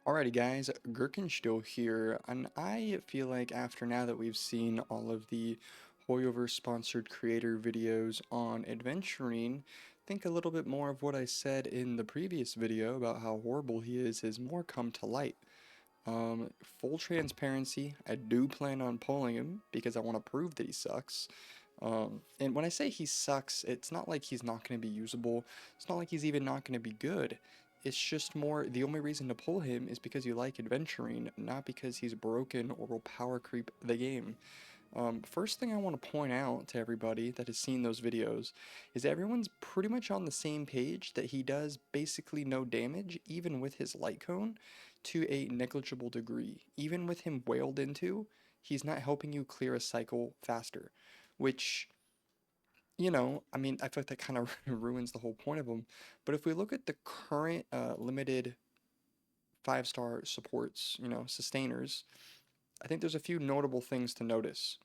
Alrighty guys, Gherkinstill here, and I feel like after now that we've seen all of the Hoyoverse sponsored creator videos on Aventurine, think a little bit more of what I said in the previous video about how horrible he is more come to light. Full transparency, I do plan on pulling him because I want to prove that he sucks. And when I say he sucks, it's not like he's not going to be usable. It's not like he's even not going to be good. It's just more, the only reason to pull him is because you like adventuring, not because he's broken or will power creep the game. First thing I want to point out to everybody that has seen those videos is everyone's pretty much on the same page that he does basically no damage, even with his light cone, to a negligible degree. Even with him wailed into, he's not helping you clear a cycle faster, which I mean, I feel like that kind of ruins the whole point of them. But if we look at the current limited 5-star supports, sustainers, I think there's a few notable things to notice.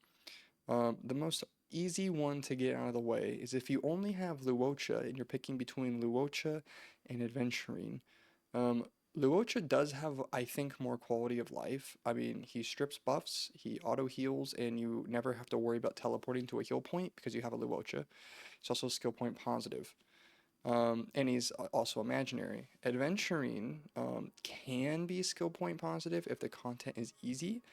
The most easy one to get out of the way is if you only have Luocha and you're picking between Luocha and Aventurine. Um, Luocha does have, I think, more quality of life. I mean, he strips buffs, he auto heals, and you never have to worry about teleporting to a heal point because you have a Luocha. He's also skill point positive. And he's also imaginary. Adventuring can be skill point positive if the content is easy,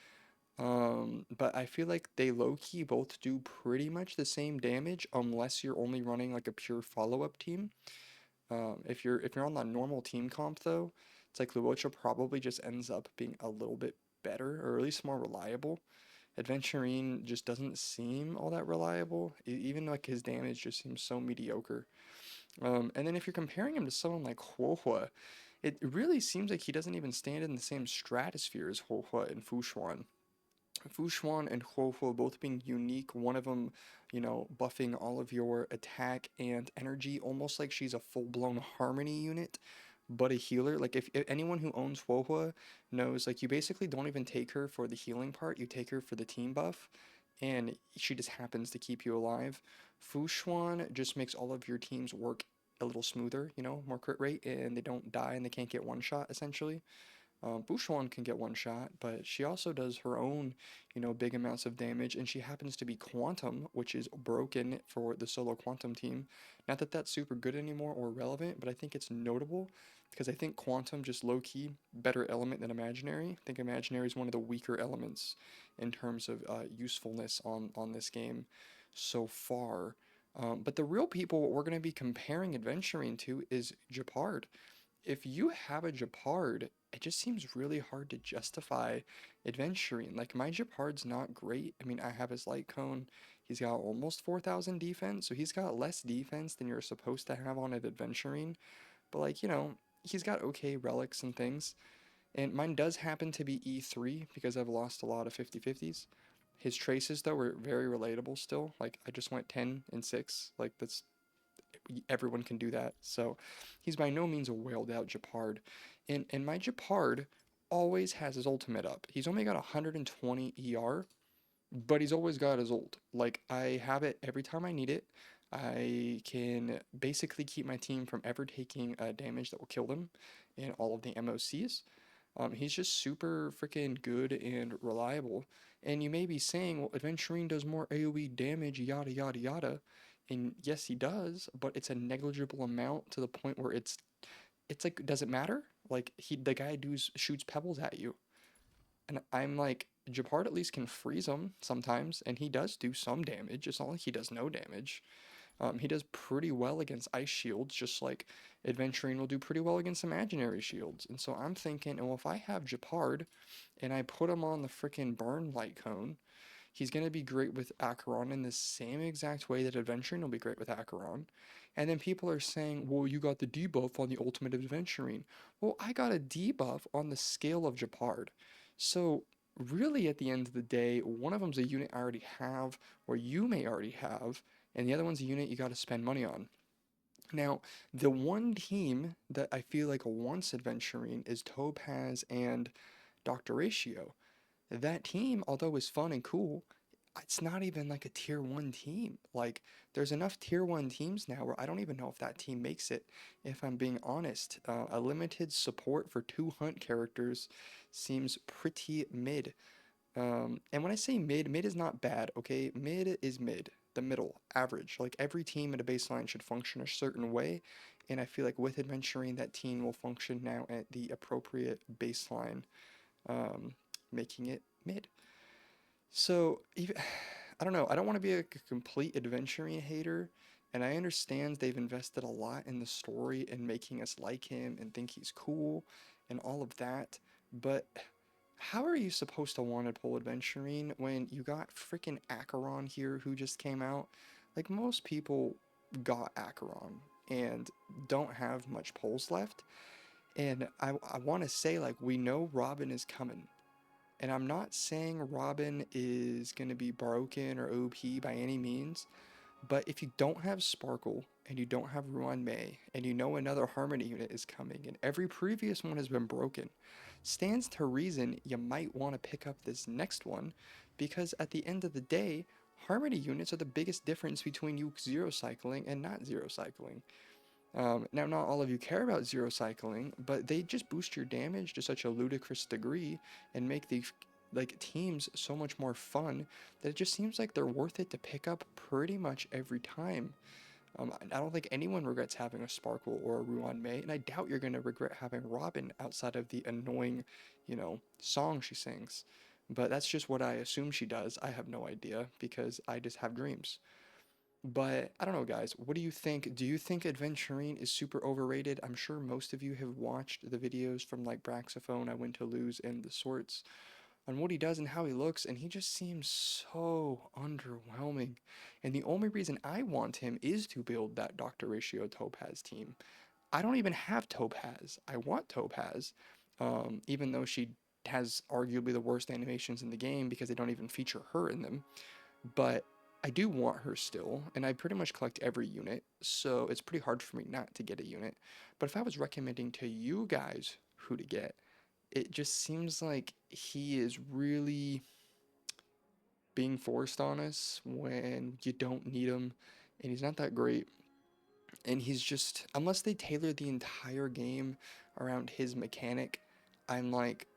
but I feel like they low-key both do pretty much the same damage unless you're only running like a pure follow-up team. If you're on the normal team comp though, it's like Luocha probably just ends up being a little bit better or at least more reliable. Adventurine just doesn't seem all that reliable. Even like his damage just seems so mediocre. And then if you're comparing him to someone like Huohua, it really seems like he doesn't even stand in the same stratosphere as Huohua and Fushuan. Fushuan and Huohuo both being unique, one of them, buffing all of your attack and energy, almost like she's a full-blown harmony unit, but a healer. Like, if anyone who owns Huohuo knows, like, you basically don't even take her for the healing part, you take her for the team buff, and she just happens to keep you alive. Fushuan just makes all of your teams work a little smoother, more crit rate, and they don't die and they can't get one shot, essentially. Bouchon can get one shot, but she also does her own, big amounts of damage, and she happens to be Quantum, which is broken for the solo Quantum team. Not that that's super good anymore or relevant, but I think it's notable because I think Quantum just low-key better element than Imaginary. I think Imaginary is one of the weaker elements in terms of usefulness on this game so far. But the real people what we're going to be comparing Adventuring to is Gepard. If you have a Gepard, it just seems really hard to justify adventuring. Like, my Gepard's not great. I mean, I have his light cone. He's got almost 4,000 defense, so he's got less defense than you're supposed to have on an adventuring. But, like, he's got okay relics and things. And mine does happen to be E3 because I've lost a lot of 50/50s. His traces, though, were very relatable still. Like, I just went 10 and 6. Like, that's everyone can do that. So he's by no means a whaled out Gepard. And my Gepard always has his ultimate up. He's only got 120 ER, but he's always got his ult. Like, I have it every time I need it. I can basically keep my team from ever taking damage that will kill them in all of the MOCs. He's just super freaking good and reliable. And you may be saying, well, Aventurine does more AoE damage, yada yada yada. And yes, he does, but it's a negligible amount to the point where it's like, does it matter? Like, the guy shoots pebbles at you. And I'm like, Gepard at least can freeze him sometimes, and he does do some damage. It's not like he does no damage. He does pretty well against ice shields, just like Adventuring will do pretty well against imaginary shields. And so I'm thinking, well, if I have Gepard and I put him on the freaking burn light cone, he's going to be great with Acheron in the same exact way that Adventuring will be great with Acheron. And then people are saying, well, you got the debuff on the ultimate Adventuring. Well, I got a debuff on the scale of Gepard. So really at the end of the day, one of them's a unit I already have, or you may already have, and the other one's a unit you got to spend money on. Now, the one team that I feel like wants Adventuring is Topaz and Dr. Ratio. That team, although is fun and cool, it's not even like a tier 1 team. Like, there's enough tier 1 teams now where I don't even know if that team makes it, if I'm being honest. A limited support for 2 hunt characters seems pretty mid. And when I say mid, mid is not bad, okay? Mid is mid, the middle, average. Like, every team at a baseline should function a certain way, and I feel like with Adventuring, that team will function now at the appropriate baseline, um, making it mid. So, even, I don't know, I don't want to be a complete Adventuring hater, and I understand they've invested a lot in the story and making us like him and think he's cool and all of that, but how are you supposed to want to pull Adventuring when you got freaking Acheron here who just came out? Like, most people got Acheron and don't have much pulls left. And I want to say, like, we know Robin is coming. And I'm not saying Robin is going to be broken or OP by any means, but if you don't have Sparkle and you don't have Ruan May and you know another Harmony unit is coming and every previous one has been broken, stands to reason you might want to pick up this next one because at the end of the day, Harmony units are the biggest difference between you zero cycling and not zero cycling. Now, not all of you care about zero cycling, but they just boost your damage to such a ludicrous degree and make the like teams so much more fun that it just seems like they're worth it to pick up pretty much every time. I don't think anyone regrets having a Sparkle or a Ruan May, and I doubt you're gonna regret having Robin outside of the annoying, song she sings. But that's just what I assume she does. I have no idea because I just have dreams. But I don't know, guys. What do you think? Do you think Aventurine is super overrated? I'm sure most of you have watched the videos from like Braxophone, I Win to Lose, and the sorts on what he does and how he looks, and he just seems so underwhelming. And the only reason I want him is to build that Dr. Ratio Topaz team. I don't even have Topaz. I want Topaz, even though she has arguably the worst animations in the game because they don't even feature her in them. But I do want her still, and I pretty much collect every unit, so it's pretty hard for me not to get a unit. But if I was recommending to you guys who to get, it just seems like he is really being forced on us when you don't need him, and he's not that great. And he's just, unless they tailor the entire game around his mechanic, I'm like,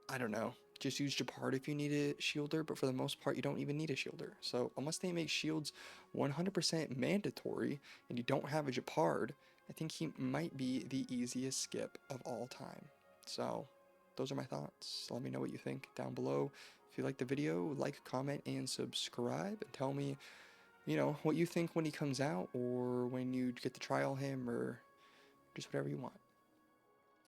I don't know. Just use Gepard if you need a shielder, but for the most part, you don't even need a shielder. So unless they make shields 100% mandatory and you don't have a Gepard, I think he might be the easiest skip of all time. So those are my thoughts. Let me know what you think down below. If you like the video, like, comment, and subscribe. And tell me, what you think when he comes out or when you get to trial him or just whatever you want.